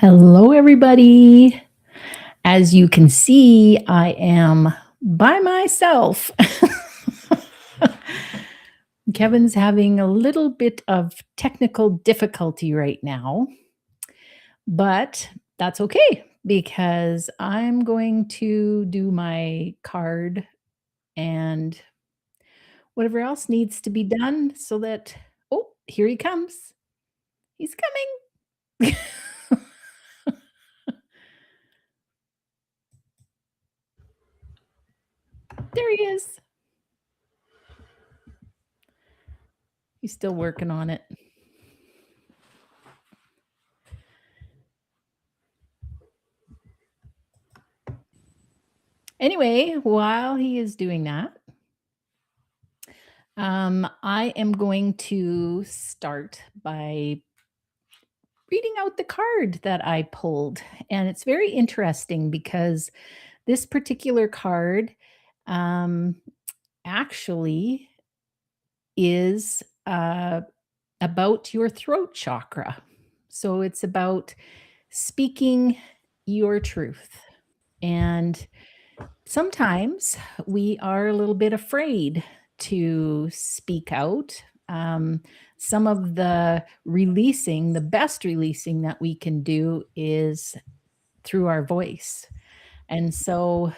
Hello, everybody. As you can see, I am by myself. Kevin's having a little bit of technical difficulty right now, but that's okay because I'm going to do my card and whatever else needs to be done so that, oh, here he comes. He's coming. There he is. He's still working on it. Anyway, while he is doing that, I am going to start by reading out the card that I pulled. And it's very interesting because this particular card actually is about your throat chakra. So it's about speaking your truth. And sometimes we are a little bit afraid to speak out. Some of the releasing, the best releasing that we can do is through our voice. And so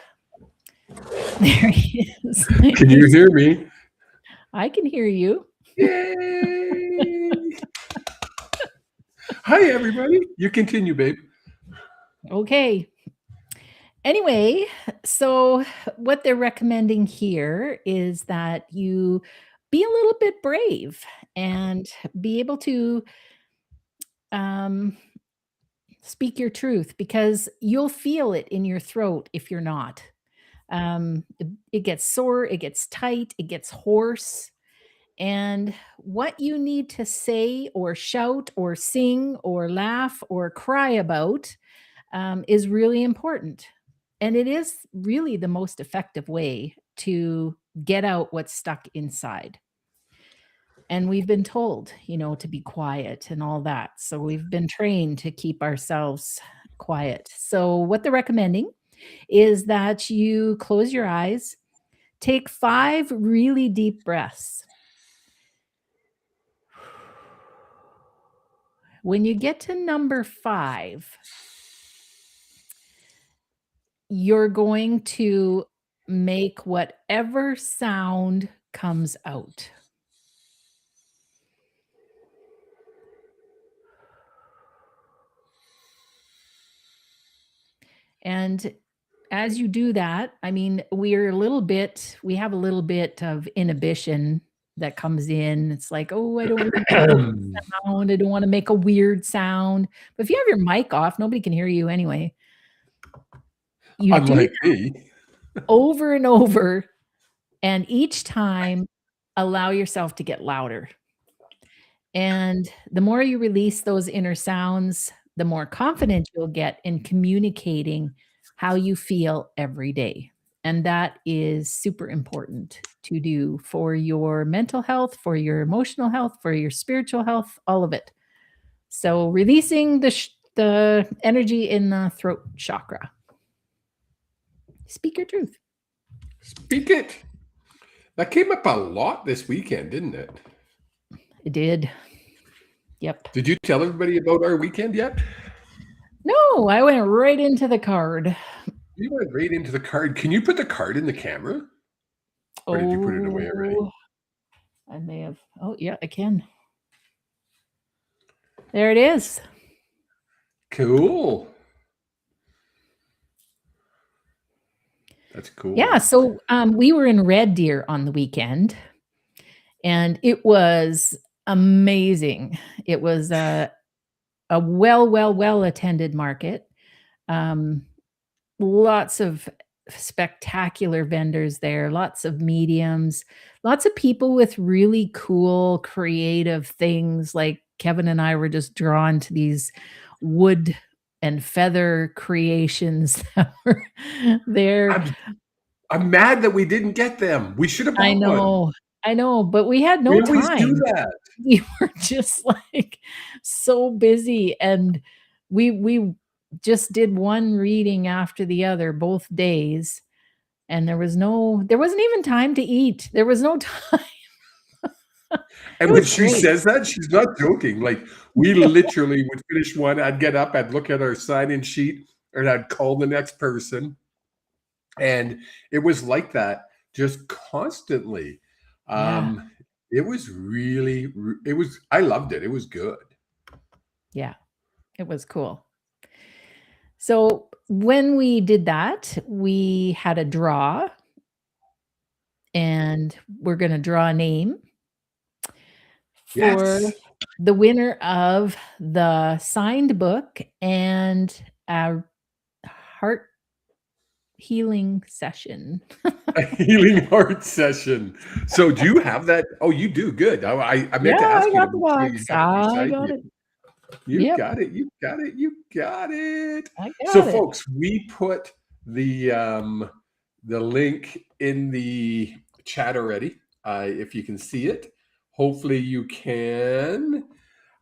there he is. Can you hear me? I can hear you. Yay! Hi, everybody. You continue, babe. Okay. Anyway, so what they're recommending here is that you be a little bit brave and be able to speak your truth because you'll feel it in your throat if you're not. It gets sore, it gets tight, it gets hoarse. And what you need to say or shout or sing or laugh or cry about is really important. And it is really the most effective way to get out what's stuck inside. And we've been told, to be quiet and all that. So we've been trained to keep ourselves quiet. So what they're recommending is that you close your eyes, take 5 really deep breaths. When you get to number 5, you're going to make whatever sound comes out. And as you do that, I mean, we have a little bit of inhibition that comes in. It's like, oh, I don't want to make a sound. I don't want to make a weird sound. But if you have your mic off, nobody can hear you anyway. You Unlike me. Over and over. And each time, allow yourself to get louder. And the more you release those inner sounds, the more confident you'll get in communicating how you feel every day. And that is super important to do for your mental health, for your emotional health, for your spiritual health, all of it. So releasing the energy in the throat chakra. Speak your truth. Speak it. That came up a lot this weekend, didn't it? It did. Yep. Did you tell everybody about our weekend yet? No, I went right into the card. You went right into the card. Can you put the card in the camera? Or did you put it away already? I may have. Oh, yeah, I can. There it is. Cool. That's cool. Yeah, so we were in Red Deer on the weekend, and it was amazing. It was a well attended market. Lots of spectacular vendors there, lots of mediums, lots of people with really cool, creative things. Like Kevin and I were just drawn to these wood and feather creations that were there. I'm mad that we didn't get them. We should have bought one. I know, but we had no time. We always do that. We were just like so busy, and we just did one reading after the other both days, and there wasn't even time to eat. There was no time. It And when was she great. says that, she's not joking. Like, we literally would finish one. I'd get up, I'd look at our sign-in sheet, and I'd call the next person. And it was like that just constantly. Yeah. It was really, I loved it. It was good. Yeah. It was cool. So when we did that, we had a draw, and we're going to draw a name for Yes. the winner of the signed book and a heart healing session. A healing heart session. So do you have that? Oh, you do. Good. I Yeah, meant to I ask you to got the make sure you box. have it I beside got you. it. You Yep, got it. You got it. You got it. I So, got it. folks, we put the link in the chat already. If you can see it, hopefully you can.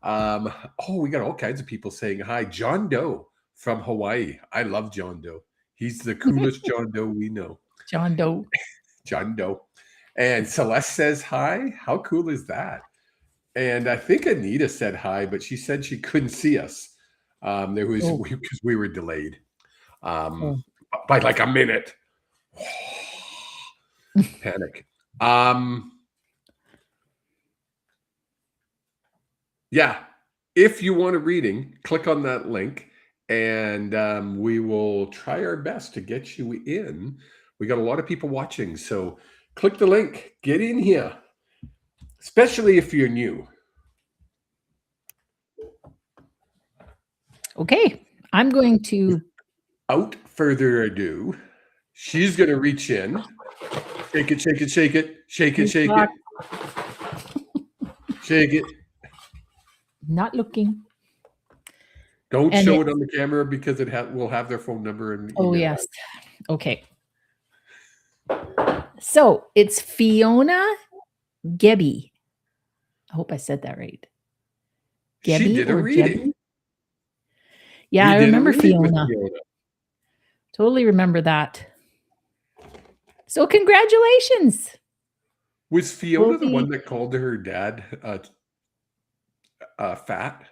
Oh, we got all kinds of people saying hi. John Doe from Hawaii. I love John Doe. He's the coolest John Doe we know. John Doe. John Doe. And Celeste says hi. How cool is that? And I think Anita said hi, but she said she couldn't see us. There was because we were delayed by like a minute. Panic. Yeah. If you want a reading, click on that link, and we will try our best to get you in. We got a lot of people watching, so click the link. Get in here, especially if you're new. Okay, I'm going to. Without further ado, she's going to reach in. Shake it, shake it, shake it, shake it, shake it. Shake it. Not looking. Don't show it on the camera because will have their phone number and email. Oh, yes. Okay. So it's Fiona Gebby. I hope I said that right. Gebby, she did a reading. Gebby? Yeah, I remember Fiona. Totally remember that. So congratulations. Was Fiona the one that called her dad fat?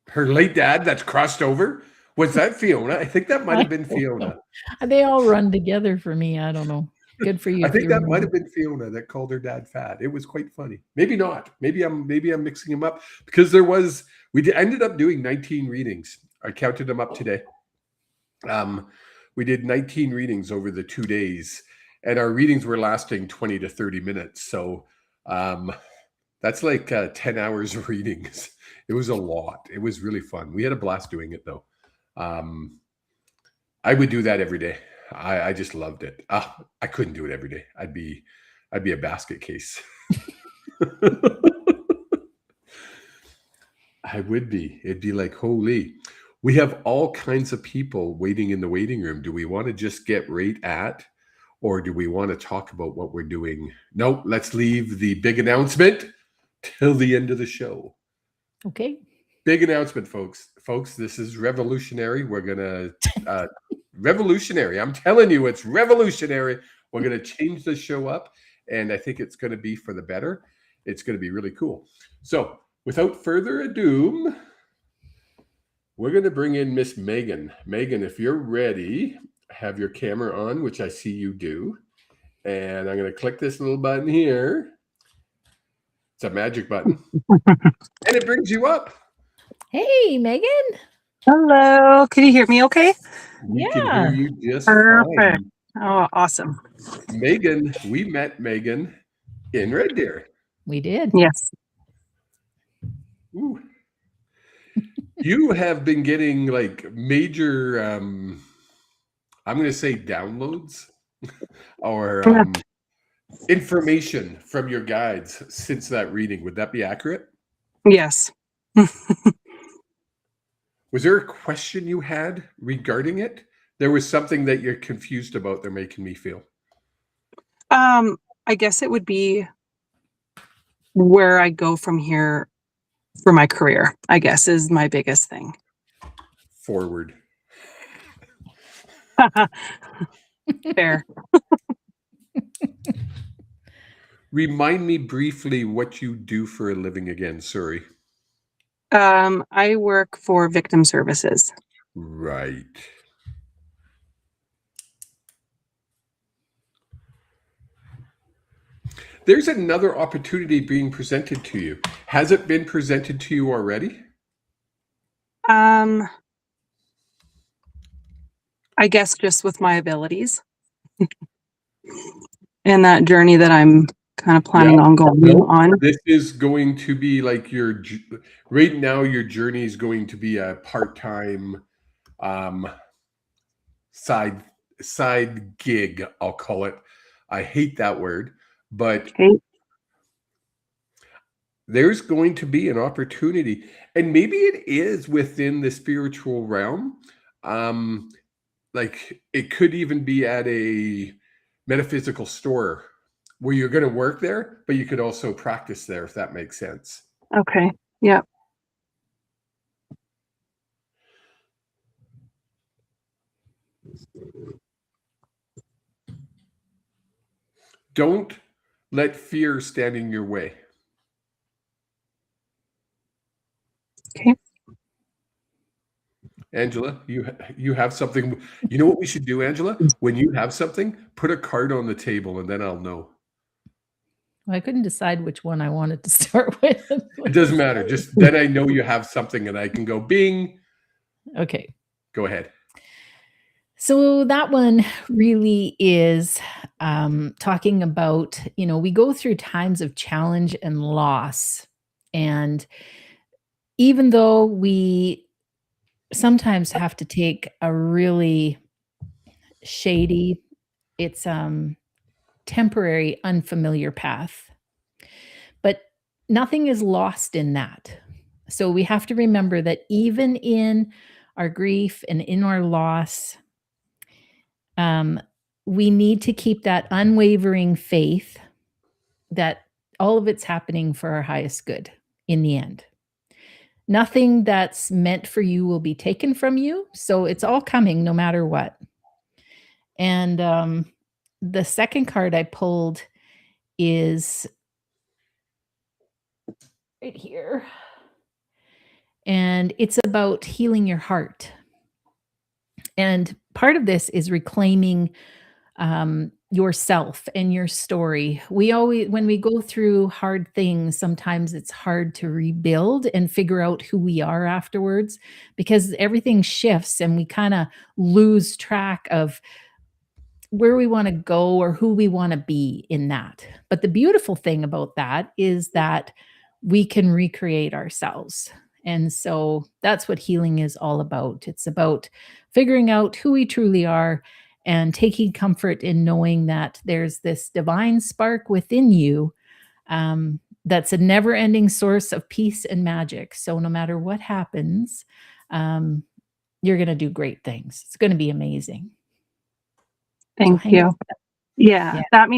Her late dad that's crossed over? Was that Fiona? I think that might have been Fiona. They all run together for me. I don't know. Good for you. I think that might have been Fiona that called her dad fat. It was quite funny. Maybe not. Maybe I'm mixing them up because we ended up doing 19 readings. I counted them up today. We did 19 readings over the 2 days, and our readings were lasting 20 to 30 minutes. So that's like 10 hours of readings. It was a lot. It was really fun. We had a blast doing it, though. I would do that every day. I just loved it. I couldn't do it every day. I'd be a basket case. I would be. It'd be like, holy. We have all kinds of people waiting in the waiting room. Do we want to just get right at, or do we want to talk about what we're doing? No, let's leave the big announcement till the end of the show. Okay. Big announcement, folks. Folks, this is revolutionary. We're going to, revolutionary. I'm telling you, it's revolutionary. We're going to change the show up, and I think it's going to be for the better. It's going to be really cool. So without further ado, we're going to bring in Miss Megan. Megan, if you're ready, have your camera on, which I see you do. And I'm going to click this little button here. It's a magic button. And it brings you up. Hey, Megan. Hello. Can you hear me okay? We can hear you just perfect. Fine. Oh, awesome. Megan, we met Megan in Red Deer. We did. Yes. Ooh. You have been getting like major, I'm going to say downloads or information from your guides since that reading. Would that be accurate? Yes. Was there a question you had regarding it? There was something that you're confused about. They're making me feel. I guess it would be where I go from here for my career, I guess, is my biggest thing. forward. Fair. Remind me briefly what you do for a living again. Sorry. I work for victim services. Right. There's another opportunity being presented to you. Has it been presented to you already? I guess just with my abilities and that journey that I'm kind of planning on going on. This is going to be like right now, your journey is going to be a part-time side gig, I'll call it. I hate that word, but Okay. there's going to be an opportunity, and maybe it is within the spiritual realm. Like it could even be at a metaphysical store where you're going to work there, but you could also practice there, if that makes sense. Okay. Yeah. Don't let fear stand in your way. Okay. Angela, you have something. You know what we should do, Angela? When you have something, put a card on the table, and then I'll know. I couldn't decide which one I wanted to start with. It doesn't matter. Just then I know you have something, and I can go bing. Okay. Go ahead. So that one really is talking about, we go through times of challenge and loss. And even though we sometimes have to take a really shady, it's temporary, unfamiliar path, but nothing is lost in that. So we have to remember that even in our grief and in our loss, we need to keep that unwavering faith that all of it's happening for our highest good in the end. Nothing that's meant for you will be taken from you. So it's all coming no matter what. And the second card I pulled is right here. And it's about healing your heart. And part of this is reclaiming yourself and your story. When we go through hard things, sometimes it's hard to rebuild and figure out who we are afterwards because everything shifts and we kind of lose track of where we want to go or who we want to be in that. But the beautiful thing about that is that we can recreate ourselves. And so that's what healing is all about. It's about figuring out who we truly are and taking comfort in knowing that there's this divine spark within you that's a never-ending source of peace and magic. So no matter what happens, you're going to do great things. It's going to be amazing. Thank you. Yeah, Yeah. that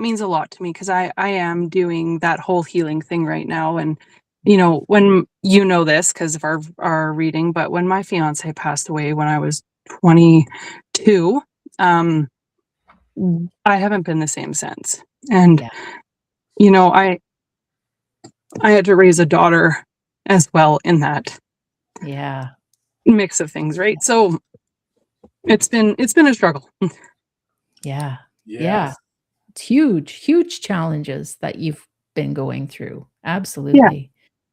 means a lot to me because I am doing that whole healing thing right now. And when this because of our reading, but when my fiance passed away when I was 22, I haven't been the same since. And Yeah. I had to raise a daughter as well in that Yeah. mix of things, right? So it's been a struggle. Yeah. Yes. Yeah. It's huge challenges that you've been going through. Absolutely.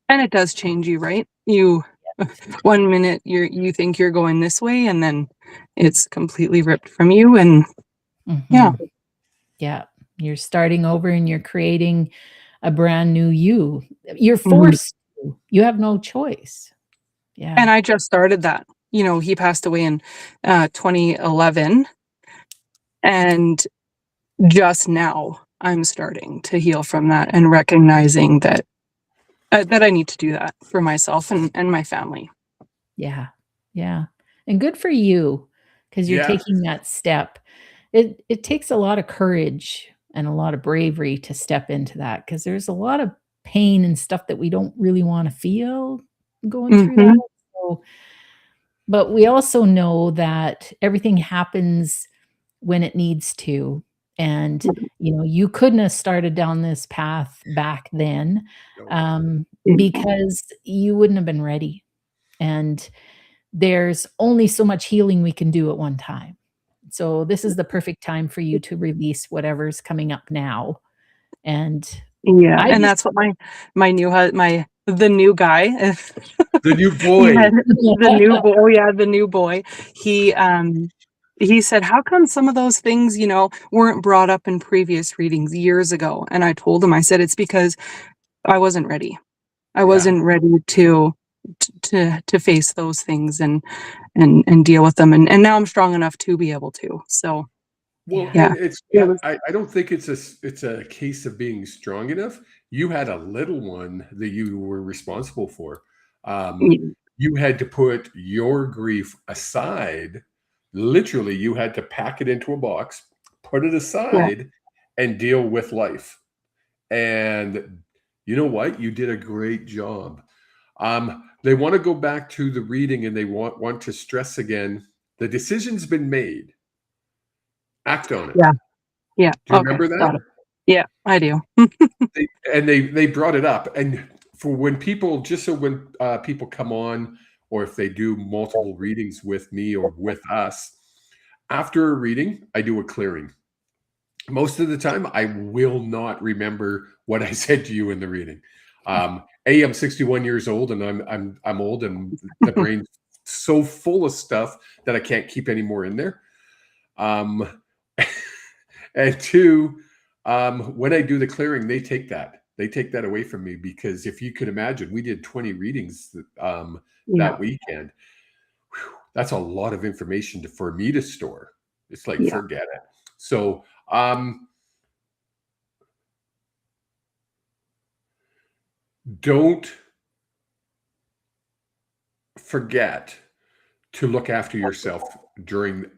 And it does change you, right? You 1 minute you think you're going this way and then it's completely ripped from you. And Yeah. You're starting over and you're creating a brand new you. You're forced to. You have no choice. Yeah. And I just started that. He passed away in 2011. And just now I'm starting to heal from that and recognizing that I need to do that for myself and my family. Yeah. Yeah. And good for you because you're taking that step. It takes a lot of courage and a lot of bravery to step into that because there's a lot of pain and stuff that we don't really want to feel going through that. So But we also know that everything happens when it needs to. And, you couldn't have started down this path back then, No. because you wouldn't have been ready. And there's only so much healing we can do at one time. So this is the perfect time for you to release whatever's coming up now. And Yeah, I and just that's what my new my the new guy, The new yeah, boy. the new boy. Oh yeah, the new boy. He said, "How come some of those things, weren't brought up in previous readings years ago?" And I told him, I said, "It's because I wasn't ready. I Yeah. wasn't ready to face those things and deal with them, and now I'm strong enough to be able to." So Well, yeah. yeah, and it's it was. I don't think it's a case of being strong enough. You had a little one that you were responsible for. Um, Yeah, you had to put your grief aside. Literally, you had to pack it into a box, put it yeah, aside, and deal with life. And you know what? You did a great job. They want to go back to the reading and they want to stress again. The decision's been made. Act on it. yeah, yeah. Do you Okay, remember got it. that? Yeah, I do. They brought it up, and for when people, just so when people come on, or if they do multiple readings with me or with us, after a reading, I do a clearing. Most of the time, I will not remember what I said to you in the reading. I'm 61 years old, and I'm old, and the brain's so full of stuff that I can't keep any more in there. Um, and two, when I do the clearing, they take that away from me, because if you could imagine, we did 20 readings Yeah, that weekend. Whew, that's a lot of information for me to store. It's like, yeah. forget it. So don't forget to look after yourself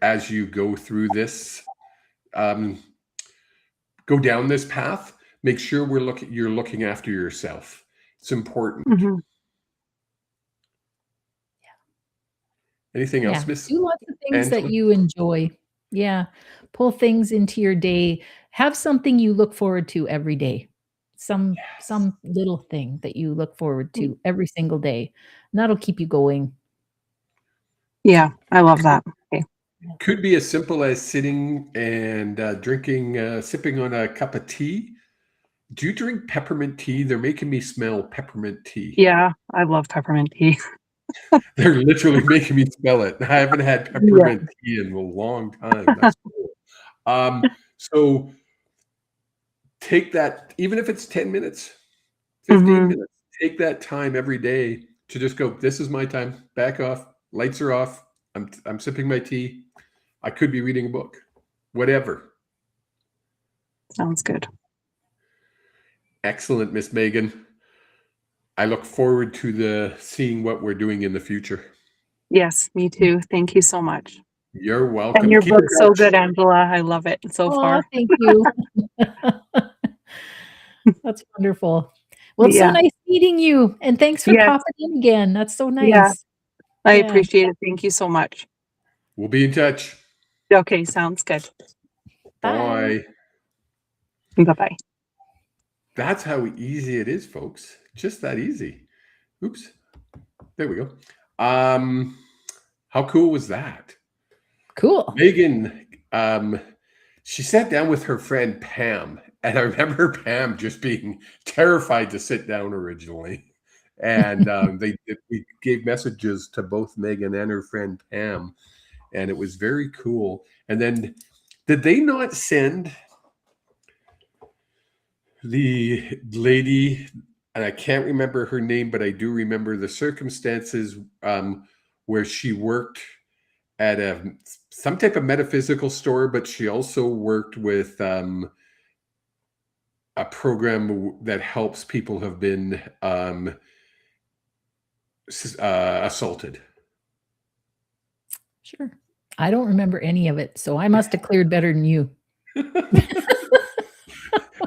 as you go through this, um, go down this path. Make sure you're looking after yourself. It's important. Mhm. Anything else, Yeah. Miss Do lots of things that Angela? you enjoy. Yeah. Pull things into your day. Have something you look forward to every day. Some little thing that you look forward to every single day. And that'll keep you going. Yeah, I love that. Okay. Could be as simple as sitting and drinking, sipping on a cup of tea. Do you drink peppermint tea? They're making me smell peppermint tea. Yeah, I love peppermint tea. They're literally making me smell it. I haven't had Yeah. peppermint tea in a long time. That's cool. So take that, even if it's 10 minutes, 15 Mhm. minutes, take that time every day to just go, this is my time. Back off. Lights are off. I'm sipping my tea. I could be reading a book. Whatever. Sounds good. Excellent, Miss Megan. I look forward to seeing what we're doing in the future. Yes, me too. Thank you so much. You're And welcome. your Keep in book's so touch. good, Angela. I love it so Oh, far. thank you. That's wonderful. Well, it's so Yeah. nice meeting you, and thanks for Yes. popping in again. That's so Yeah. nice. I Yeah. appreciate it. Thank you so much. We'll be in touch. Okay, sounds good. Bye. Bye. Bye-bye. That's how easy it is, folks. Just that easy. Oops. There we go. How cool was that? Cool. Megan, she sat down with her friend Pam, and I remember Pam just being terrified to sit down originally. And we gave messages to both Megan and her friend Pam, and it was very cool. And then, did they not send the lady? And I can't remember her name, but I do remember the circumstances, where she worked at some type of metaphysical store, but she also worked with a program that helps people who have been assaulted. Sure. I don't remember any of it, so I must have cleared better than you.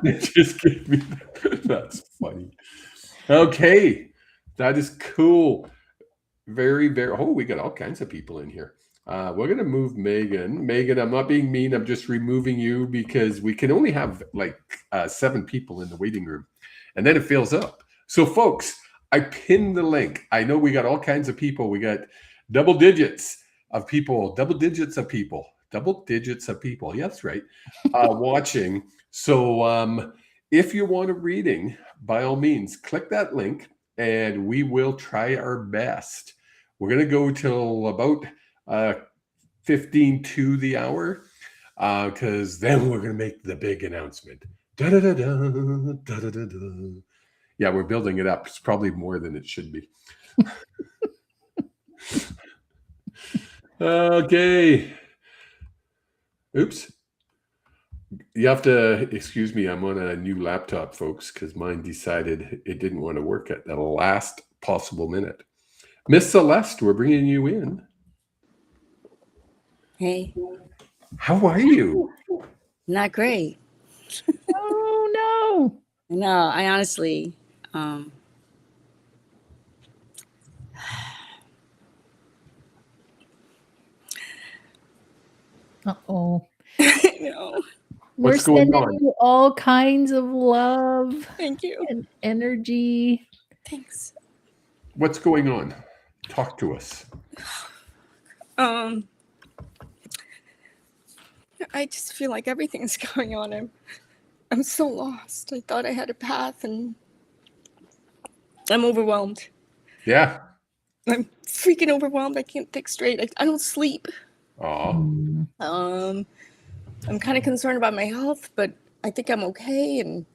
It just gave me that's funny. Okay, that is cool. Very, very. Oh, we got all kinds of people in here. We're going to move Megan. Megan, I'm not being mean. I'm just removing you because we can only have like 7 people in the waiting room, and then it fills up. So, folks, I pinned the link. I know we got all kinds of people. We got double digits of people. Yeah, that's right. Watching. So, if you want a reading, by all means, click that link, and we will try our best. We're going to go till about 15 to the hour, because then we're going to make the big announcement. Da, da, da, da, da, da, da, da. Yeah, we're building it up. It's probably more than it should be. Okay. Oops. You have to excuse me. I'm on a new laptop, folks, because mine decided it didn't want to work at the last possible minute. Miss Celeste, we're bringing you in. Hey, How are you? not great. Oh, No, I honestly, no. Uh-oh. you know, We're What's going sending on? you all kinds of love thank you. and energy. Thanks. What's going on? Talk to us. I just feel like everything's going on. I'm so lost. I thought I had a path and I'm overwhelmed. Yeah. I'm freaking overwhelmed. I can't think straight. I don't sleep. Aw. I'm kind of concerned about my health, but I think I'm okay. And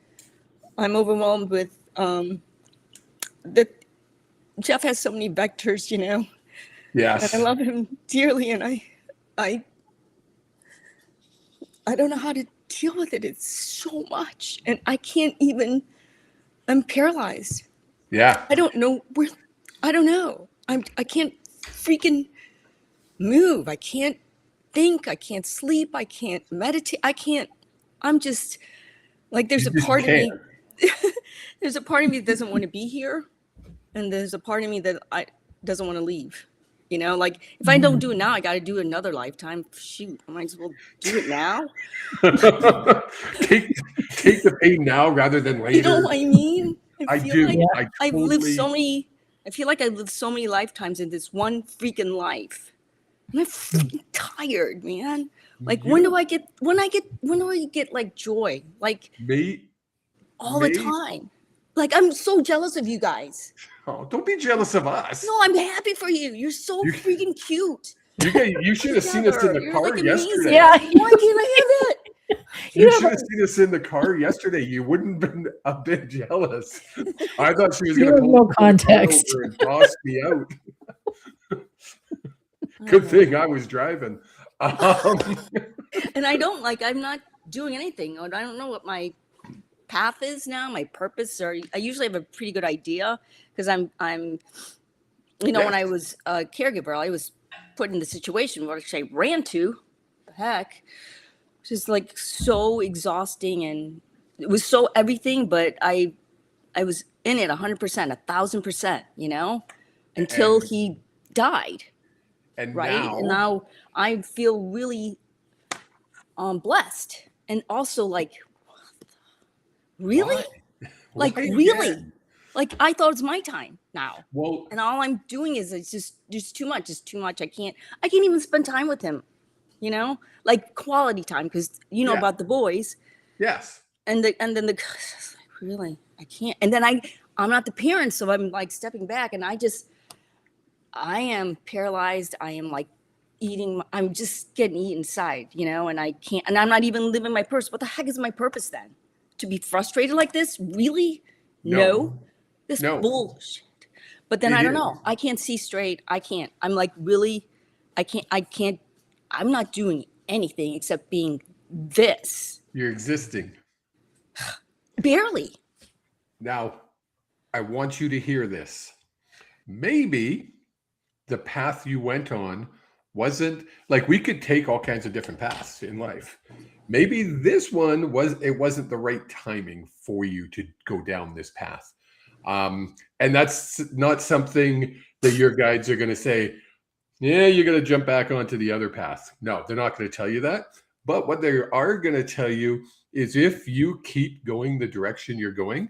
I'm overwhelmed with that Jeff has so many vectors, you know. Yes. And I love him dearly, and I don't know how to deal with it. It's so much, and I can't even. I'm paralyzed. Yeah. I don't know where. I don't know. I can't freaking move. I can't think. I can't sleep. I can't meditate. I can't. I'm just like there's You a just part of me. can't. There's a part of me that doesn't want to be here, and there's a part of me that doesn't want to leave. You know, like if I don't do it now, I got to do it another lifetime. Shoot, I might as well do it now. take the pain now rather than later. You know what I mean? I feel do. like I I've lived totally- so many. I feel like I've lived so many lifetimes in this one freaking life. And I'm freaking tired, man. Like when do I get like joy? Like Me. all the time. Like I'm so jealous of you guys. Oh, don't be jealous of us. No, I'm happy for you. You're so freaking cute. You should have seen us in the You're, car like, amazing. yesterday. Yeah. Why can't I have that? You should have seen us in the car yesterday. You wouldn't have been a bit jealous. I thought she was going to pull no the car context. over and toss me out. Good thing I was driving. And I don't like. I'm not doing anything. I don't know what my path is now. My purpose, or I usually have a pretty good idea because I'm. You know, when I was a caregiver, I was put in the situation where I ran to. The heck, just like so exhausting, and it was so everything. But I was in it 100%, 1,000%. You know, until he died. And right, and now I feel really blessed, and also like, really, like really, like I thought it's my time now. Well, and all I'm doing is it's just too much. It's too much. I can't even spend time with him. You know, like quality time because you know about the boys. Yes. And then the really I can't. And then I'm not the parent, so I'm like stepping back, and I am paralyzed. I am like I'm just getting eaten inside, you know, and I can't, and I'm not even living my purpose. What the heck is my purpose then? To be frustrated like this? Really? No. This bullshit. But then I don't know. I can't see straight. I can't. I'm like, really? I can't. I'm not doing anything except being this. You're existing. Barely. Now, I want you to hear this. Maybe the path you went on wasn't like we could take all kinds of different paths in life. Maybe this one wasn't the right timing for you to go down this path. And that's not something that your guides are going to say, yeah, you're going to jump back onto the other path. No, they're not going to tell you that. But what they are going to tell you is if you keep going the direction you're going,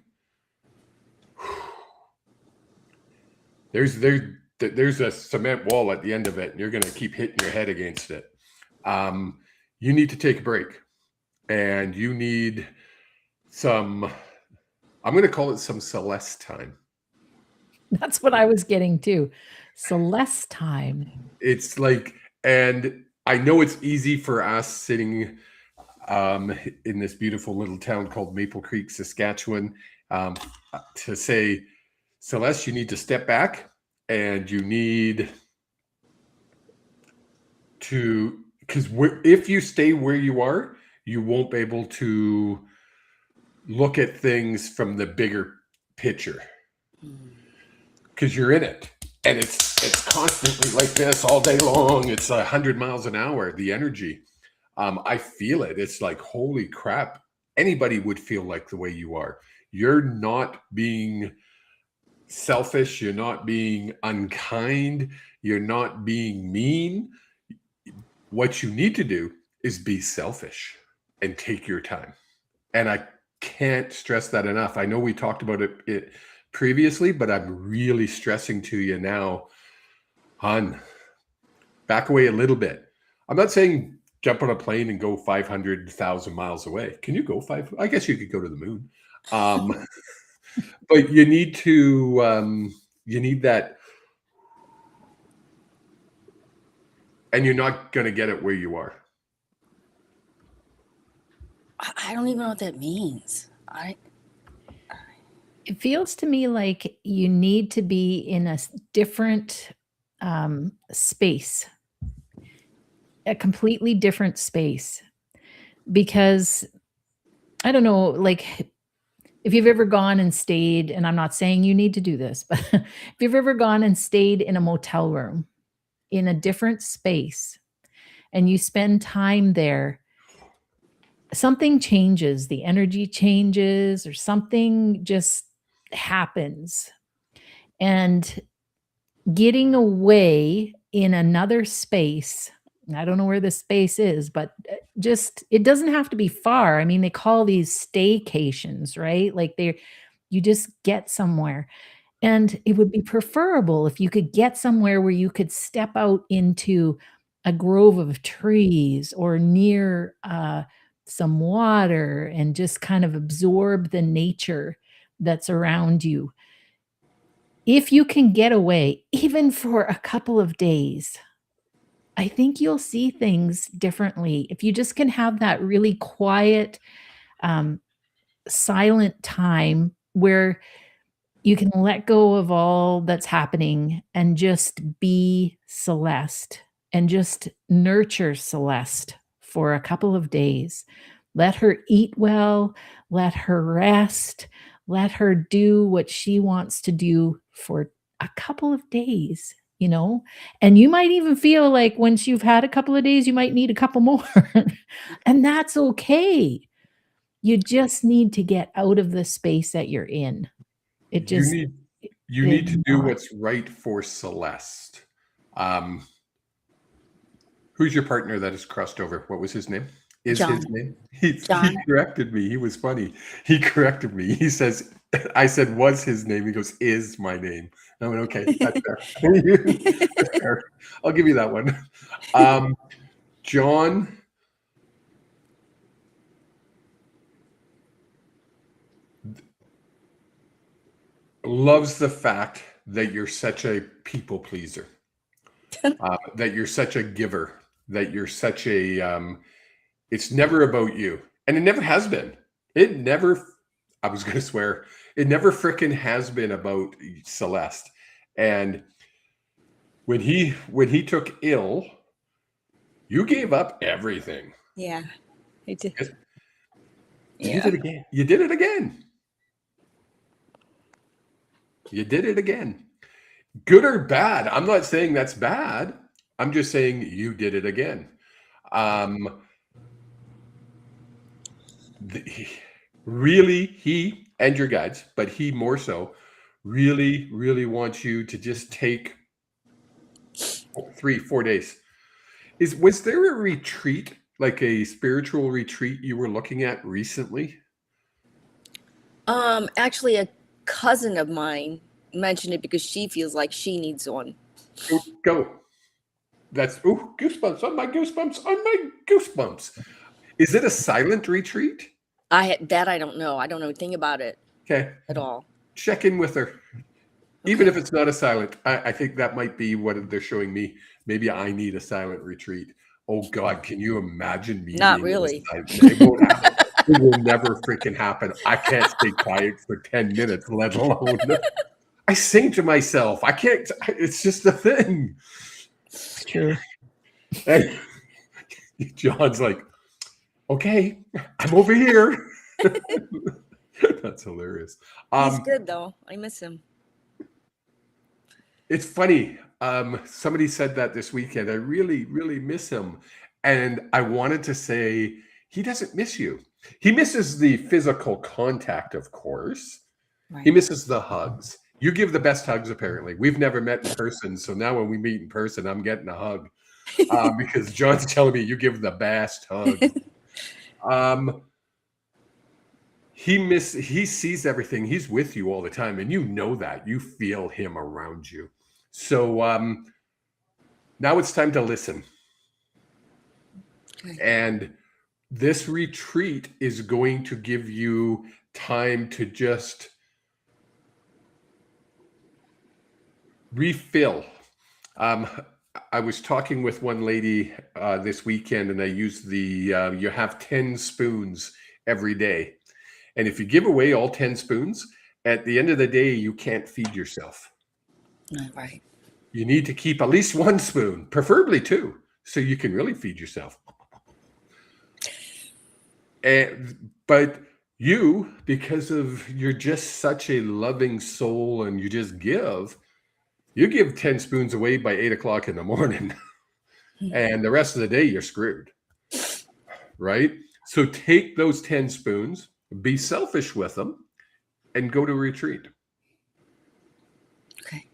there's a cement wall at the end of it, and you're going to keep hitting your head against it. You need to take a break, and you need some, I'm going to call it some Celeste time. That's what I was getting to. Celeste time. It's like, and I know it's easy for us sitting in this beautiful little town called Maple Creek, Saskatchewan, to say, Celeste, you need to step back, and you need to, because if you stay where you are, you won't be able to look at things from the bigger picture, because you're in it, and it's constantly like this all day long. It's 100 miles an hour, the energy. I feel it. It's like, holy crap, anybody would feel like the way you are. You're not being selfish, you're not being unkind, you're not being mean. What you need to do is be selfish and take your time. And I can't stress that enough. I know we talked about it previously, but I'm really stressing to you now, hon, back away a little bit. I'm not saying jump on a plane and go 500,000 miles away. Can you go I guess you could go to the moon. But you need to, you need that, and you're not going to get it where you are. I don't even know what that means. It feels to me like you need to be in a different space, a completely different space, because I don't know, like if you've ever gone and stayed, and I'm not saying you need to do this, but if you've ever gone and stayed in a motel room in a different space and you spend time there, something changes, the energy changes, or something just happens. And getting away in another space, I don't know where the space is, but just, it doesn't have to be far. I mean, they call these staycations, right? Like you just get somewhere. And it would be preferable if you could get somewhere where you could step out into a grove of trees or near some water and just kind of absorb the nature that's around you. If you can get away, even for a couple of days, I think you'll see things differently. If you just can have that really quiet, silent time where you can let go of all that's happening and just be Celeste and just nurture Celeste for a couple of days. Let her eat well, let her rest, let her do what she wants to do for a couple of days, you know? And you might even feel like once you've had a couple of days, you might need a couple more. And that's okay. You just need to get out of the space that you're in. It just You need to do what's right for Celeste. Who's your partner that has crossed over? What was his name? John. His name? He corrected me. He was funny. He corrected me. He says, I said, was his name? He goes, is my name. I went, okay, that's fair. That's fair. I'll give you that one. John. Loves the fact that you're such a people pleaser, that you're such a giver, that you're such a, it's never about you. And it never has been. It never, I was going to swear, it never frickin' has been about Celeste. And when he took ill, you gave up everything. Yeah, I did. You did it again. You did it again. You did it again. Good or bad? I'm not saying that's bad. I'm just saying you did it again. Really, he and your guides, but he more so, really, really wants you to just take 4 days. Was there a retreat, like a spiritual retreat you were looking at recently? Actually, a cousin of mine mentioned it because she feels like she needs one. Go. That's goosebumps on my goosebumps on my goosebumps. Is it a silent retreat? I don't know. I don't know anything about it Okay. at all. Check in with her. Even if it's not a silent, I think that might be what they're showing me. Maybe I need a silent retreat. Oh God, can you imagine me? Not being in a really. It won't happen. It will never freaking happen. I can't stay quiet for 10 minutes, let alone. I sing to myself. I can't. It's just a thing. It's true. And John's like, okay, I'm over here. That's hilarious. He's good though. I miss him. It's funny. Somebody said that this weekend. I really, really miss him. And I wanted to say, he doesn't miss you. He misses the physical contact, of course. Right. He misses the hugs. You give the best hugs, apparently. We've never met in person. So now when we meet in person, I'm getting a hug. Because John's telling me you give the best hug. He sees everything. He's with you all the time. And you know that. You feel him around you. So now it's time to listen. Okay. And this retreat is going to give you time to just refill. I was talking with one lady this weekend, and I used you have 10 spoons every day. And if you give away all 10 spoons, at the end of the day, you can't feed yourself. Right. You need to keep at least one spoon, preferably two, so you can really feed yourself. But you, because of you're just such a loving soul and you just give, you give 10 spoons away by 8 o'clock in the morning. And the rest of the day, you're screwed. Right? So take those 10 spoons, be selfish with them, and go to retreat. Okay.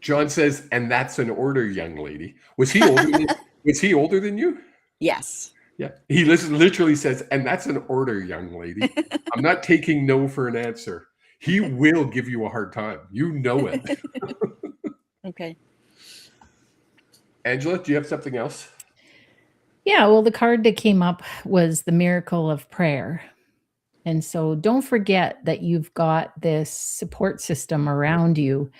John says, and that's an order, young lady. Was he older than you? Yes. Yeah. He literally says, and that's an order, young lady. I'm not taking no for an answer. He will give you a hard time. You know it. Okay. Angela, do you have something else? Yeah, well, the card that came up was the miracle of prayer. And so don't forget that you've got this support system around you.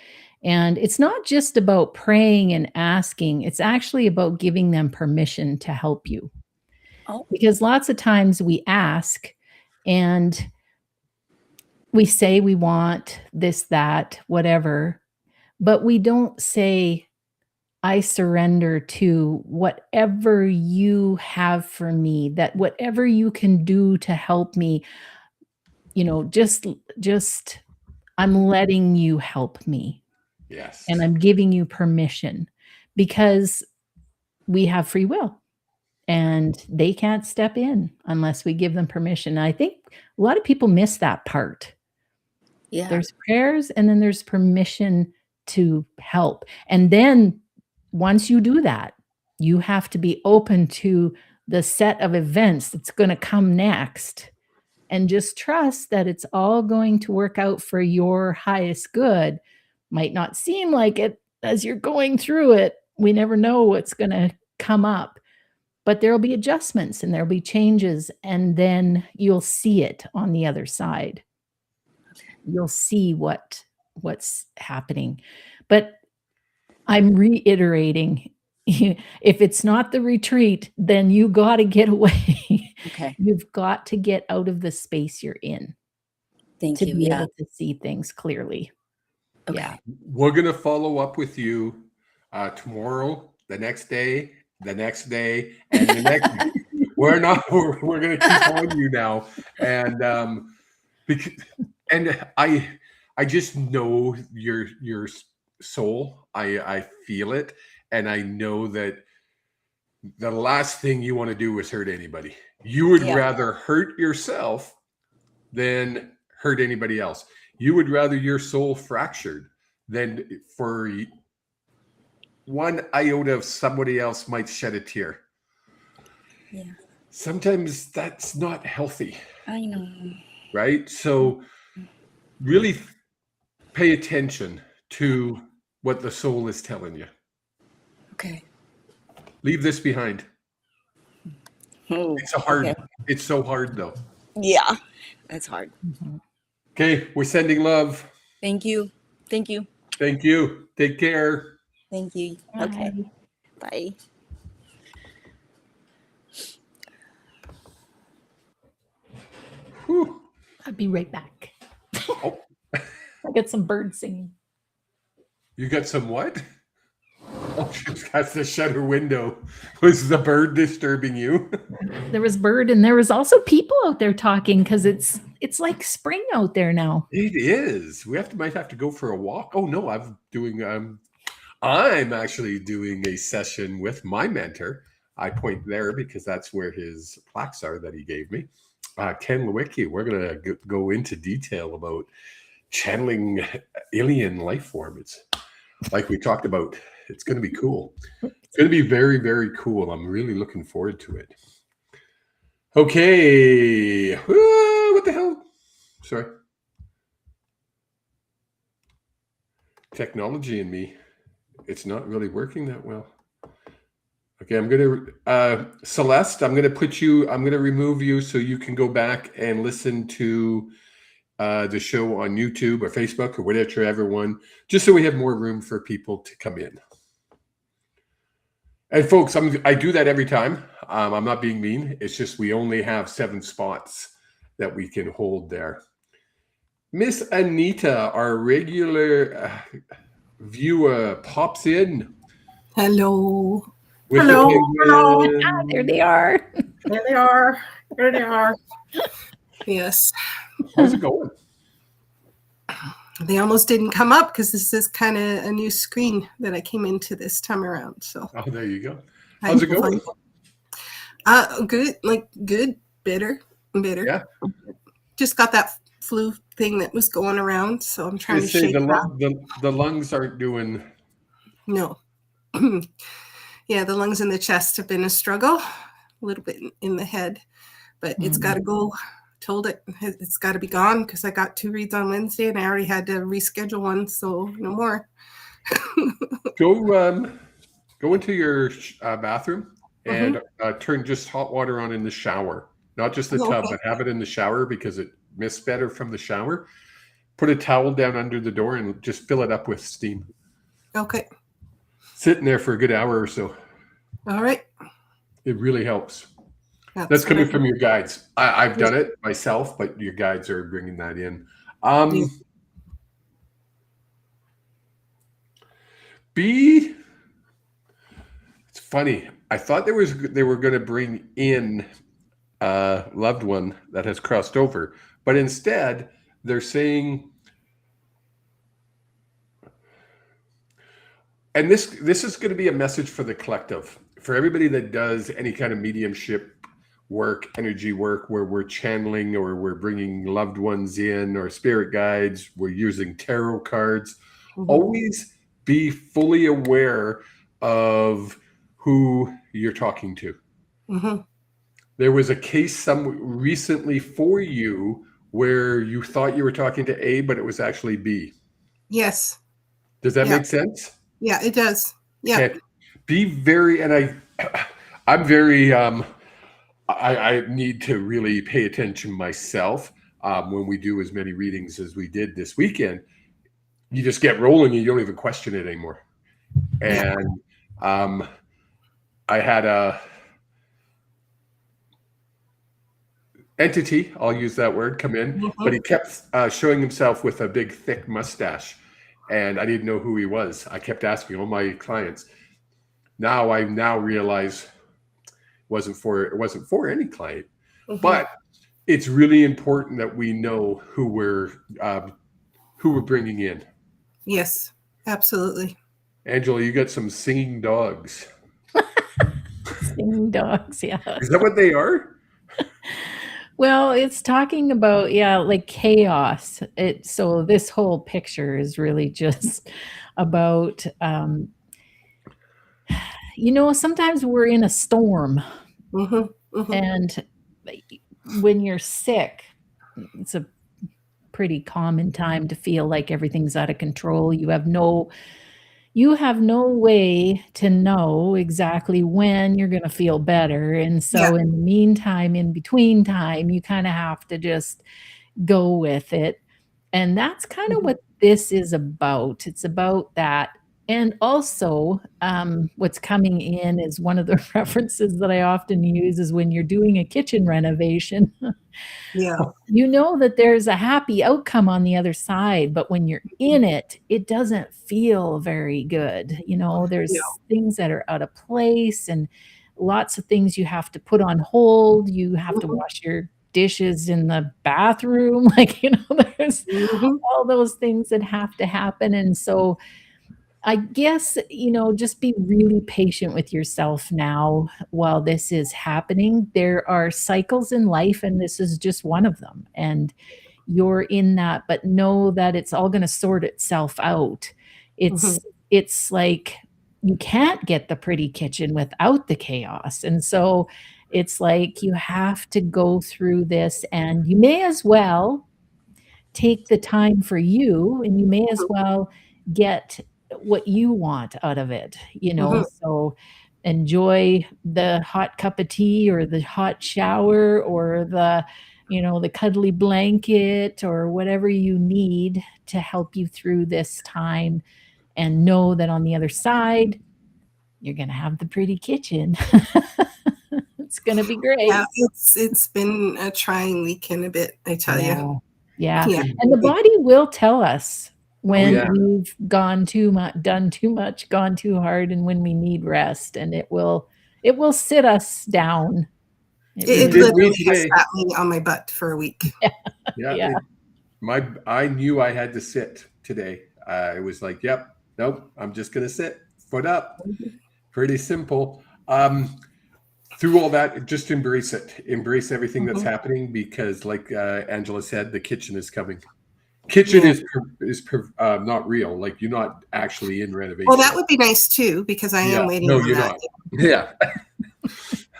And it's not just about praying and asking, it's actually about giving them permission to help you. Oh. Because lots of times we ask and we say we want this, that, whatever, but we don't say, I surrender to whatever you have for me, that whatever you can do to help me, just I'm letting you help me. Yes. And I'm giving you permission because we have free will and they can't step in unless we give them permission. And I think a lot of people miss that part. Yeah. There's prayers and then there's permission to help. And then once you do that, you have to be open to the set of events that's going to come next and just trust that it's all going to work out for your highest good. Might not seem like it as you're going through it. We never know what's going to come up, but there'll be adjustments and there'll be changes, and then you'll see it on the other side. You'll see what's happening. But I'm reiterating, if it's not the retreat, then you got to get away. Okay. You've got to get out of the space you're in. Thank you. Be Yeah. able to see things clearly. Okay. Yeah. We're going to follow up with you tomorrow, the next day, and the next day. We're going to keep on you now. And I just know your soul. I feel it. And I know that the last thing you want to do is hurt anybody. You would rather hurt yourself than hurt anybody else. You would rather your soul fractured than for one iota of somebody else might shed a tear. Yeah. Sometimes that's not healthy, I know. right? So really pay attention to what the soul is telling you. Okay. Leave this behind. Oh, It's it's so hard though. yeah, that's hard. Okay, we're sending love. Thank you. Thank you. Thank you. Take care. Thank you. Okay. Bye. Whew. I'll be right back. Oh, I got some birds singing. you got some what? Oh, she's got to shut her window. Was the bird disturbing you? There was bird, and there was also people out there talking because it's like spring out there now. It is. Might have to go for a walk. Oh no, I'm actually doing a session with my mentor. I point there because that's where his plaques are that he gave me. Ken Lewicki. We're gonna go into detail about channeling alien life form. It's like we talked about. It's going to be cool. It's going to be very, very cool. I'm really looking forward to it. Okay. What the hell? Sorry. Technology in me. It's not really working that well. Okay, I'm going to, Celeste, I'm going to remove you so you can go back and listen to the show on YouTube or Facebook or whichever one, just so we have more room for people to come in. And folks, I do that every time. I'm not being mean. It's just we only have 7 spots that we can hold there. Miss Anita, our regular viewer, pops in. Hello. With Hello. The Ah, there they are. There they are. There they are. Yes. How's it going? They almost didn't come up because this is kind of a new screen that I came into this time around. So Oh, there you go. How's it going? Good. Good. Bitter. Yeah. Just got that flu thing that was going around, so I'm trying to shake the lungs aren't doing. No. Yeah, the lungs and the chest have been a struggle. A little bit in the head, but it's got to go. Told it it's got to be gone because I got 2 reads on Wednesday and I already had to reschedule one, so no more. Go into your bathroom and turn just hot water on in the shower, not just the tub, but have it in the shower because it mists better from the shower. Put a towel down under the door and just fill it up with steam. Okay. Sitting there for a good hour or so. All right. It really helps. That's coming from your guides. I've done it myself, but your guides are bringing that in. B. It's funny. I thought they were going to bring in a loved one that has crossed over, but instead they're saying, and this is going to be a message for the collective, for everybody that does any kind of mediumship work, energy work, where we're channeling or we're bringing loved ones in or spirit guides, we're using tarot cards. Always be fully aware of who you're talking to. There was a case recently for you where you thought you were talking to A, but it was actually B. Yes. Does that make sense? Yeah, it does. Yeah. Okay. Be very, and I'm very, I need to really pay attention myself when we do as many readings as we did this weekend. You just get rolling and you don't even question it anymore. And I had a entity, I'll use that word, come in, but he kept showing himself with a big thick mustache, and I didn't know who he was. I kept asking all my clients. I now realize it wasn't for any client, but it's really important that we know who we're bringing in. Yes, absolutely. Angela, you got some singing dogs. Singing dogs, yeah. Is that what they are? Well, it's talking about, like chaos. So this whole picture is really just about You know, sometimes we're in a storm, Mm-hmm. and when you're sick, it's a pretty common time to feel like everything's out of control. You have no way to know exactly when you're going to feel better. And Yeah. so in the meantime, in between time, you kind of have to just go with it. And that's kind of Mhm. what this is about. It's about that. And also, what's coming in is one of the references that I often use is when you're doing a kitchen renovation. Yeah. You know that there's a happy outcome on the other side, but when you're in it, it doesn't feel very good. You know, Yeah. there's things that are out of place and lots of things you have to put on hold. You have to Mhm. wash your dishes in the bathroom. Like, you know, there's Mhm. all those things that have to happen. And so I guess, you know, just be really patient with yourself now while this is happening. There are cycles in life, and this is just one of them. And you're in that, but know that it's all going to sort itself out. Mhm. It's like you can't get the pretty kitchen without the chaos. And so it's like you have to go through this, and you may as well take the time for you, and you may as well get what you want out of it, you know? Mhm. So enjoy the hot cup of tea or the hot shower or the, you know, the cuddly blanket or whatever you need to help you through this time, and know that on the other side, you're going to have the pretty kitchen. It's going to be Yeah, great. it's been a trying weekend a bit, I tell you. Yeah. Yeah. Yeah. And the body will tell us Oh, when yeah. Yeah. we've gone too much, done too much, gone too hard, and when we need rest. And it will sit us down. It It It really did will. me literally has today. sat me on my butt for a week. Yeah, Yeah. I knew I had to sit today. I was like, "Yep, nope, I'm just gonna sit, foot up." Pretty simple. Through all that, just embrace it. Embrace everything that's Mhm. happening because, like Angela said, the kitchen is coming. Kitchen Yeah. is not real. Like you're not actually in Well, that renovation. would be nice too, because I Yeah, am waiting no, on you're that. not. Yeah,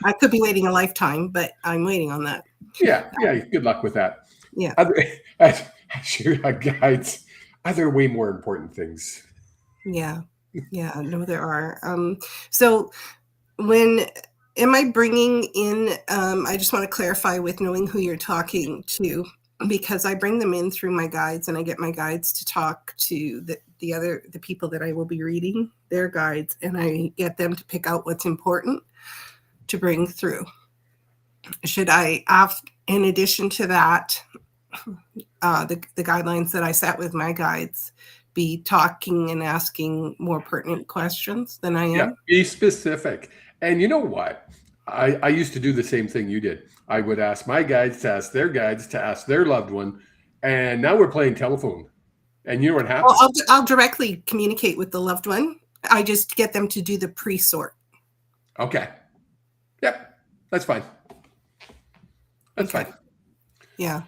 I could be waiting a lifetime, but I'm waiting on that. yeah. Good luck with that. Yeah. Other, sure, guides. Other way more important things. Yeah. Yeah. No, there are. So when am I bringing in, I just want to clarify with knowing who you're talking to, because I bring them in through my guides, and I get my guides to talk to the people that I will be reading their guides, and I get them to pick out what's important to bring through. Should I have, in addition to that, the guidelines that I set with my guides, be talking and asking more pertinent questions than I Yeah, am? be specific. And you know what? I used to do the same thing you did. I would ask my guides to ask their guides to ask their loved one, and now we're playing telephone. And you know what Well, happens? I'll directly communicate with the loved one. I just get them to do the pre-sort. Okay. Yep. That's fine. That's Okay. fine. Yeah,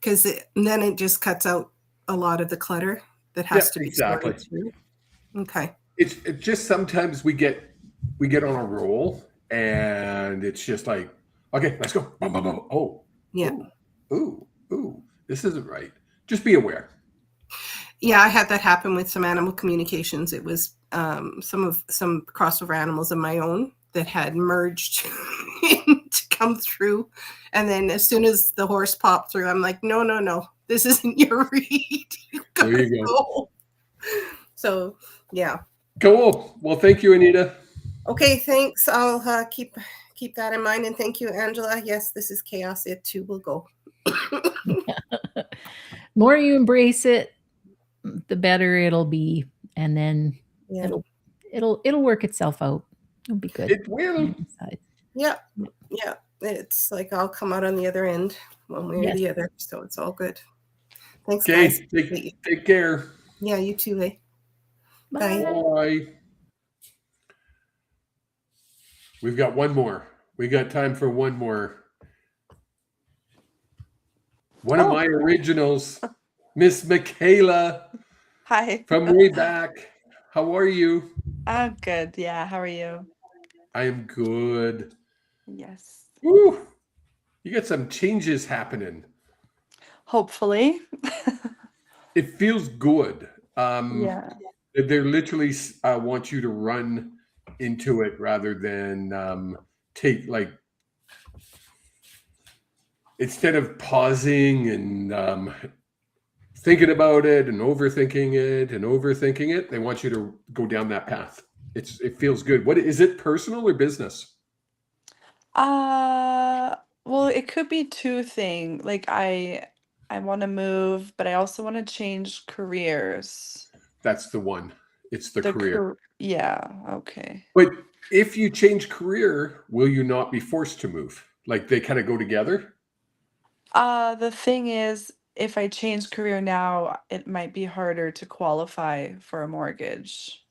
because then it just cuts out a lot of the clutter that Yeah, has to be exactly. sorted through. Okay. It's just sometimes we get on a roll and it's just like, okay, let's go. Bum, bum, bum. Oh, Yeah. ooh, this isn't right. Just be aware. Yeah, I had that happen with some animal communications. It was some crossover animals of my own that had merged to come through. And then as soon as the horse popped through, I'm like, no, this isn't your read. You There gotta you go. go. So yeah. Cool. Well, thank you, Anita. Okay, thanks. I'll keep that in mind. And thank you, Angela. Yes, this is chaos. It too will go. More you embrace it, the better it'll be. And then Yeah. it'll work itself out. It'll be good. It will. Yeah. It's like I'll come out on the other end one way or Yes. the other. So it's all good. Thanks, Okay. guys. Take care. Yeah, you too, eh? Bye. Bye. We've got one more. We got time for one more. One of my originals, Miss Michaela Hi. from way back. How are you? Oh, good. Yeah. How are you? I am good. Yes. Woo! You got some changes happening. Hopefully. It feels good. Yeah. They're literally want you to run into it rather than take like instead of pausing and thinking about it and overthinking it, they want you to go down that path. It feels good. What is it, personal or business? Uh, well, it could be two things. Like I want to move, but I also want to change careers. That's the one. It's the career. Yeah, okay. But if you change career, will you not be forced to move? Like they kind of go together? The thing is, if I change career now, it might be harder to qualify for a mortgage,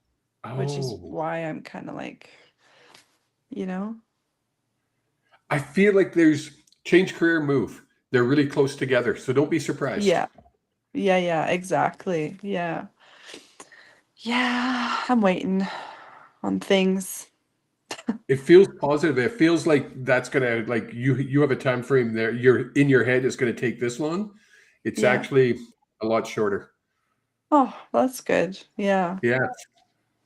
which is Oh, why I'm kind of like, you know? I feel like there's change career, move. They're really close together. So don't be surprised. Yeah. Yeah, exactly. Yeah. Yeah, I'm waiting on things. It feels positive. It feels like that's gonna like you have a time frame there. You're in your head. It's gonna take this long. It's Yeah. actually a lot shorter. Oh, that's good. Yeah. Yeah,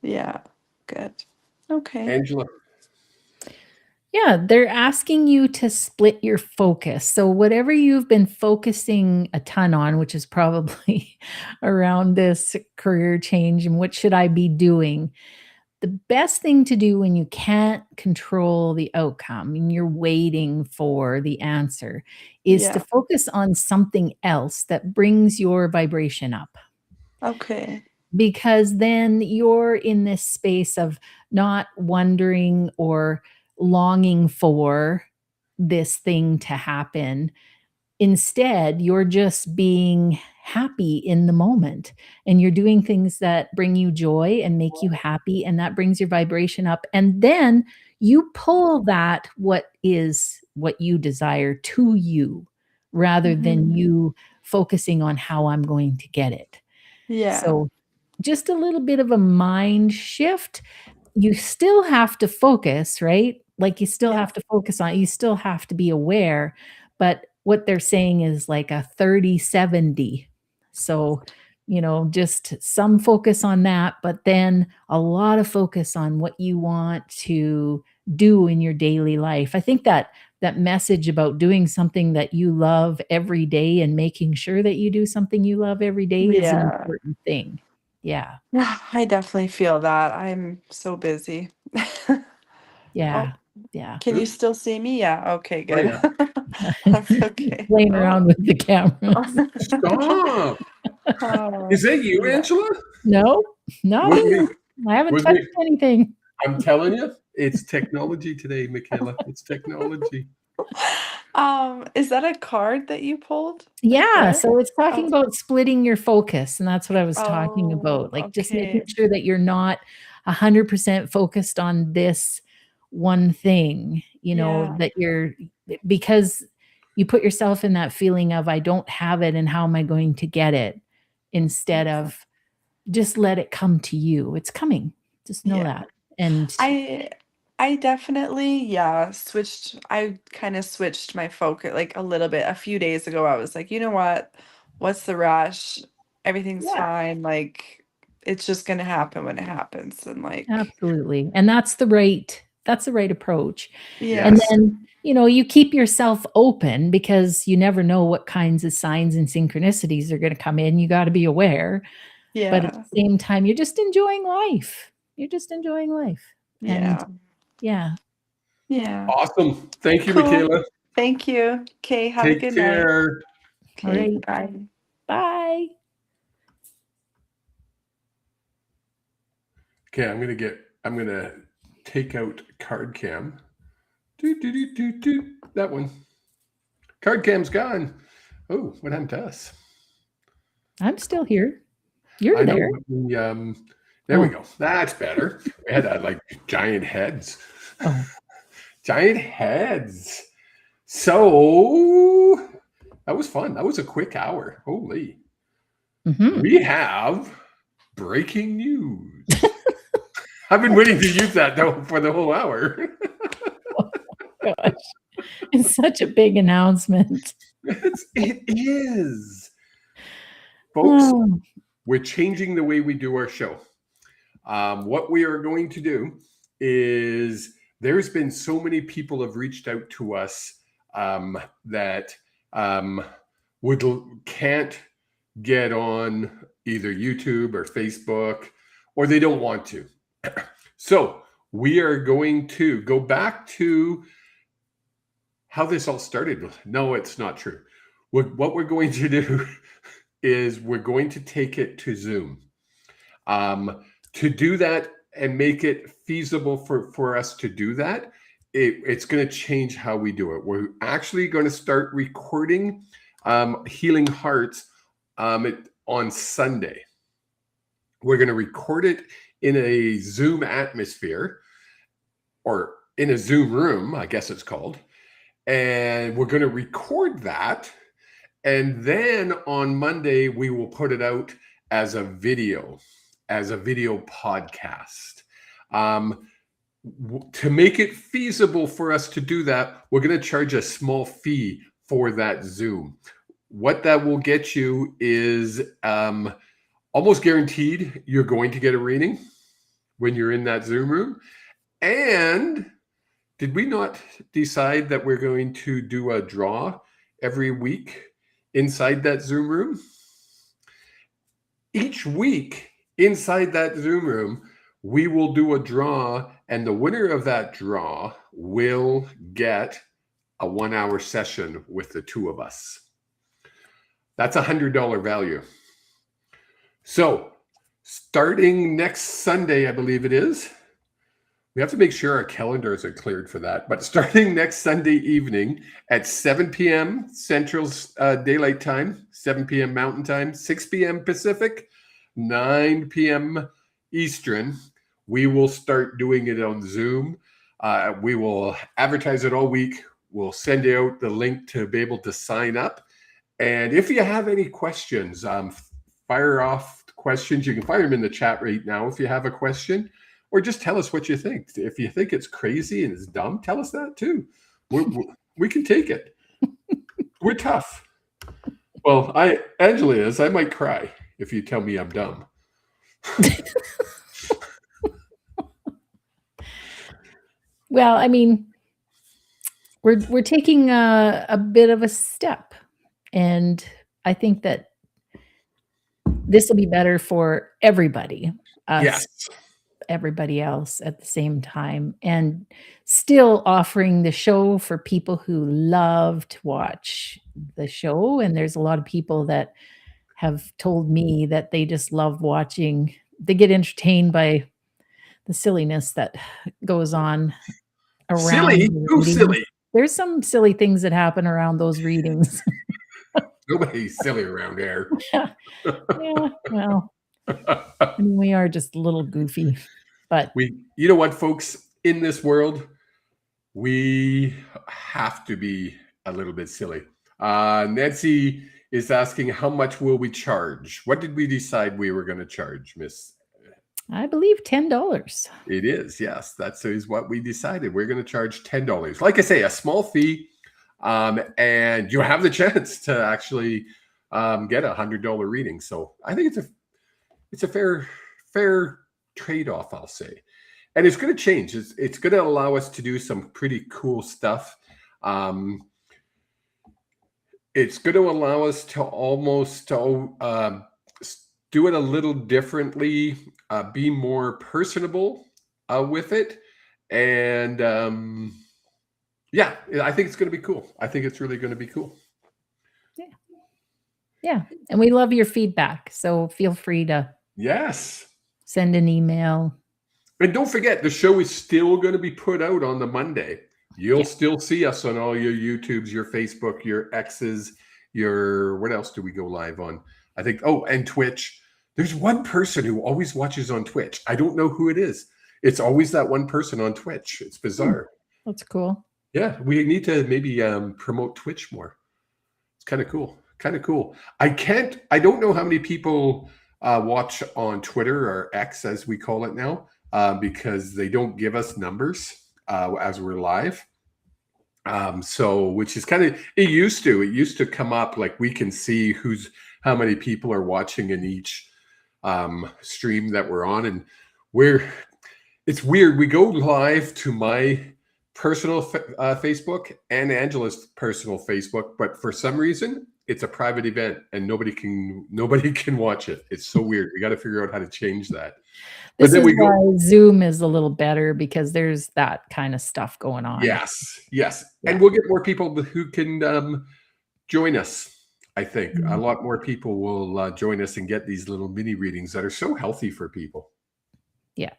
Yeah. Good. Okay. Angela. Yeah, they're asking you to split your focus. So whatever you've been focusing a ton on, which is probably around this career change and what should I be doing? The best thing to do when you can't control the outcome and you're waiting for the answer is to Yeah. focus on something else that brings your vibration up, Okay. because then you're in this space of not wondering or longing for this thing to happen. Instead, you're just being happy in the moment, and you're doing things that bring you joy and make you happy, and that brings your vibration up. And then you pull that what you desire to you, rather than Mhm. you focusing on how I'm going to get it. Yeah. So just a little bit of a mind shift. You still have to focus, right? Like you still Yeah. have to focus on, you still have to be aware, but what they're saying is like a 30-70. So, just some focus on that, but then a lot of focus on what you want to do in your daily life. I think that message about doing something that you love every day and making sure that you do something you love every day is an Yeah. important thing. Yeah. Yeah, I definitely feel that. I'm so busy. Oh, Yeah. Yeah. can you Oops. still see me? Yeah. Okay, Oh good. yeah. That's okay. Playing Oh. around with the camera. Stop. Oh, Is that you, yeah. Angela? No, not With me. me. I haven't With touched me. anything. I'm telling you, it's technology today, Michaela. It's technology. Is that a card that you pulled right Yeah, there? so it's talking Oh, about splitting your focus, and that's what I was talking oh, about, like, just making okay. sure that you're not 100% focused on this one thing, Yeah, that because you put yourself in that feeling of, "I don't have it, and how am I going to get it?" Instead exactly. of, just let it come to you. It's coming. Just know Yeah. that, and I I definitely, yeah, I kind of switched my focus like a little bit. A few days ago, I was like, you know what? What's the rush? Everything's yeah. fine. Like it's just gonna happen when it happens. And like, Absolutely, and that's the right approach, and yeah, Yes. then, you keep yourself open because you never know what kinds of signs and synchronicities are gonna come in, you gotta be aware, but at yeah, the same time, you're just enjoying life. You're just enjoying life, and yeah, yeah. yeah. Awesome. Thank you, Cool. Michaela. Thank you. Okay, have a Take good night. care. Okay, Alright, bye. bye. Okay, I'm gonna take out card cam. Do, do, do, do, do. That one. Card cam's gone. Oh, what happened to us? I'm still here. You're I know. there. There we Oh, go. That's better. We had like giant heads. oh. Giant heads. So that was fun. That was a quick hour. Holy. Mhm. We have breaking news. I've been waiting to use that though for the whole hour. Gosh, it's such a big announcement. It is. Folks, Oh, we're changing the way we do our show. What we are going to do is there's been so many people have reached out to us that can't get on either YouTube or Facebook, or they don't want to. So we are going to go back to how this all started. No, it's not true. What we're going to do is we're going to take it to Zoom. To do that and make it feasible for us to do that, it's going to change how we do it. We're actually going to start recording Healing Hearts on Sunday. We're going to record it in a Zoom atmosphere, or in a Zoom room, I guess it's called. And we're going to record that. And then on Monday, we will put it out as a video podcast. To make it feasible for us to do that, we're going to charge a small fee for that Zoom. What that will get you is almost guaranteed you're going to get a reading when you're in that Zoom room. And did we not decide that we're going to do a draw every week inside that Zoom room? Each week inside that Zoom room, we will do a draw, and the winner of that draw will get a 1-hour session with the two of us. That's $100 value. So starting next Sunday, I believe it is, we have to make sure our calendars are cleared for that. But starting next Sunday evening at 7 p.m. Central Daylight Time, 7 p.m. Mountain Time, 6 p.m. Pacific, 9 p.m. Eastern, we will start doing it on Zoom. We will advertise it all week. We'll send out the link to be able to sign up. And if you have any questions, fire off questions. You can fire them in the chat right now if you have a question. Or just tell us what you think. If you think it's crazy and it's dumb, tell us that too. We can take it. We're tough. Well, Angela is. I might cry if you tell me I'm dumb. well, I mean, we're taking a bit of a step, and I think that this will be better for everybody. Us, Yes. everybody else at the same time, and still offering the show for people who love to watch the show. And there's a lot of people that have told me that they just love watching. They get entertained by the silliness that goes on around Silly? the Who's readings. silly? There's some silly things that happen around those readings. Nobody's silly around here. Yeah, well, I mean, we are just a little goofy, but You know what, folks? In this world, we have to be a little bit silly. Nancy is asking, how much will we charge? What did we decide we were going to charge, Miss? I believe $10. It is, yes. That is what we decided. We're going to charge $10. Like I say, a small fee, and you have the chance to actually get a $100 reading. So I think it's a fair trade-off, I'll say. And it's going to change. It's going to allow us to do some pretty cool stuff. It's going to allow us to almost do it a little differently, be more personable with it. And yeah, I think it's going to be cool. I think it's really going to be cool. Yeah. And we love your feedback. So feel free to Yes. send an email. And don't forget, the show is still going to be put out on the Monday. You'll still see us on all your YouTubes, your Facebook, your X's, what else do we go live on? I think, and Twitch. There's one person who always watches on Twitch. I don't know who it is. It's always that one person on Twitch. It's bizarre. That's cool. Yeah, we need to maybe promote Twitch more. It's kind of cool. I don't know how many people watch on Twitter, or X as we call it now. because they don't give us numbers as we're live. So, which is kind of, it used to come up like we can see how many people are watching in each stream that we're on. And it's weird. We go live to my personal Facebook and Angela's personal Facebook, but for some reason it's a private event and nobody can watch it. It's so weird. We got to figure out how to change that. This is why Zoom is a little better, because there's that kind of stuff going on. Yes. Yeah. And we'll get more people who can join us. I think a lot more people will join us and get these little mini readings that are so healthy for people. Yeah.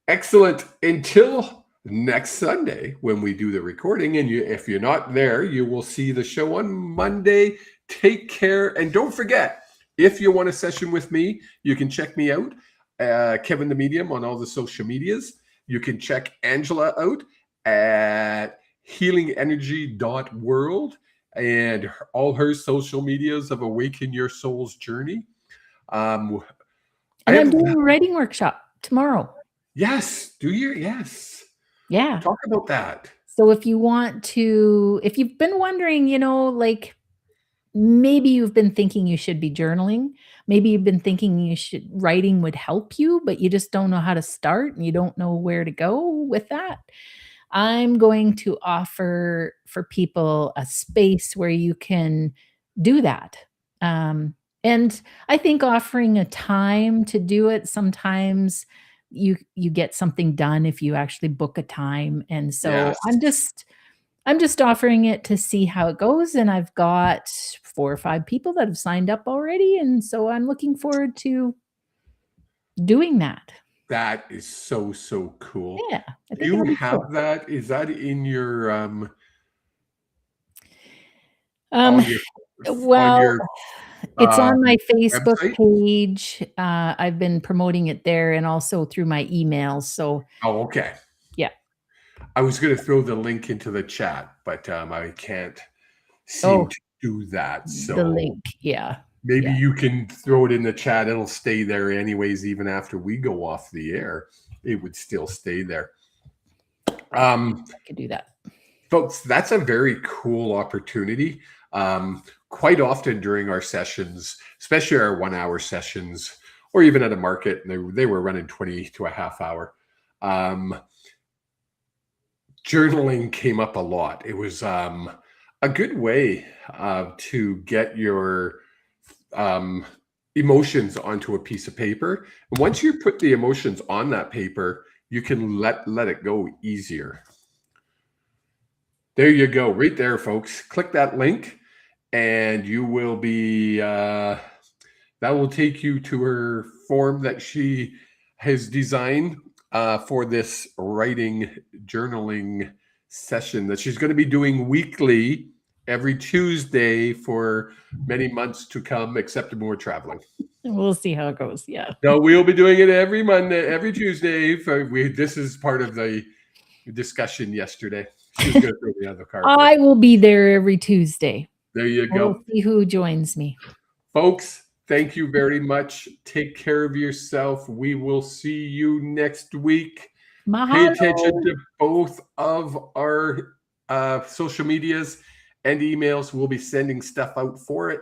Excellent. Until next Sunday when we do the recording, and if you're not there, you will see the show on Monday. Take care, and don't forget, if you want a session with me, you can check me out, Kevin the Medium, on all the social medias. You can check Angela out at healingenergy.world and all her social medias of Awaken Your Soul's Journey. And I'm doing a writing workshop tomorrow. Yes. Do you? Yes. Yeah. Talk about that. So if you've been wondering, like maybe you've been thinking you should be journaling, maybe you've been thinking writing would help you, but you just don't know how to start and you don't know where to go with that. I'm going to offer for people a space where you can do that. And I think offering a time to do it, sometimes you get something done if you actually book a time. And so Yes. I'm just offering it to see how it goes. And I've got 4 or 5 people that have signed up already. And so I'm looking forward to doing that. That is so, so cool. Yeah. Do you have that? Is that in your it's on my Facebook website? page. I've been promoting it there and also through my emails. So okay. Yeah. I was going to throw the link into the chat, but I can't seem to do that. So the link, yeah. Maybe you can throw it in the chat. It'll stay there anyways, even after we go off the air. It would still stay there. I could do that. Folks, that's a very cool opportunity. Quite often during our sessions, especially our 1-hour sessions, or even at a market, they were running 20 to a half hour. Journaling came up a lot. It was a good way to get your emotions onto a piece of paper. And once you put the emotions on that paper, you can let it go easier. There you go, right there, folks. Click that link and you will be, that will take you to her form that she has designed for this writing journaling session that she's going to be doing weekly every Tuesday for many months to come, except when we're traveling. We'll see how it goes. Yeah. No, we'll be doing it every Monday, every Tuesday. This is part of the discussion yesterday. She was going to throw me on the car. I will be there every Tuesday. There you go. We'll see who joins me. Folks, thank you very much. Take care of yourself. We will see you next week. Mahalo. Pay attention to both of our social medias and emails. We'll be sending stuff out for it.